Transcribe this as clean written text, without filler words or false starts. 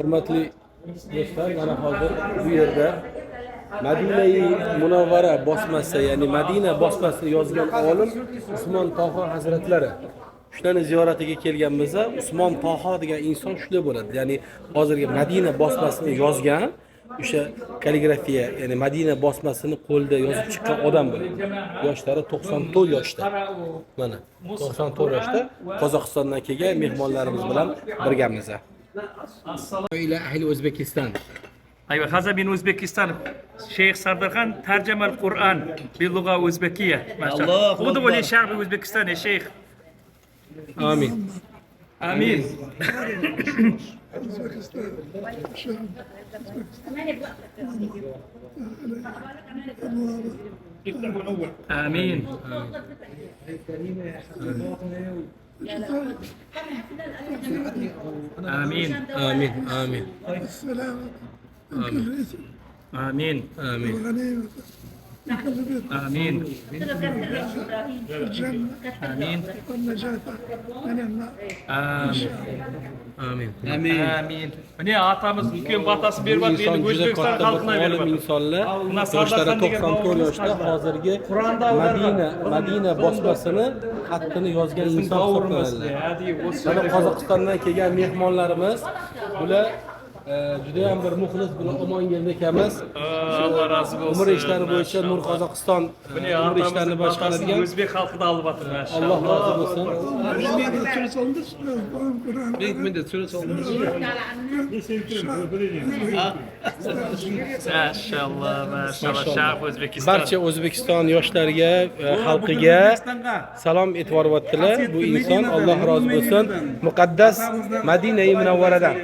Hurmatli do'stlar, mana hozir bu yerda Madina-i Munavvara bosmasi, ya'ni Madina bosmasini yozgan olim Usmon Toho hazratlari. Shularni ziyoratiga kelganmiz. Usmon Toho degan inson shunday bo'ladi. Ya'ni hozirgi Madina bosmasini yozgan o'sha kalligrafiya, ya'ni Madina bosmasini qo'lda yozib chiqqan odam bo'ladi. Yoshlari 94 yoshda. Mana 94 yoshda Qozog'istondan kelgan mehmonlarimiz bilan birgamiz. إلى أهل أوزبكستان. أيوة هذا من أوزبكستان شيخ صدرخان ترجم القرآن باللغة الأوزبكية ما شاء الله خذوا للشعب أوزبكستان يا شيخ آمين آمين آمين آمين آمين آمين السلام آمين آمين والغنيمة آمين الجنة آمين والنجاة من النار. آمين آمين آمين. Mine atamız ülkenin batası bir var, inson benim juda O'zbekiston katta xalqına bir olim berib. insonlar. Nasr Yoshlari Hasan degan 94 yoshda bobimiz hozirgi Qur'onda Madina bosmasini xatini yozgan inson hisoblanadilar. Mana Qozog'istondan kelgan mehmonlarimiz bular juda ham bir muxlis bilan omon keldi ekanmiz. Allah razı olsun. Umr ishlari bo'yicha Nur Qozog'iston umr ishlarini boshqaradigan O'zbek xalqida olib o'tir Alloh rozi bo'lsin. Maşallah, maşallah. Şarq O'zbekiston. Barcha O'zbekiston yoshlariga, xalqiga salom e'tiboryaptilar. Bu inson Alloh rozi bo'lsin. Muqaddas Madina-i Munavvaradan.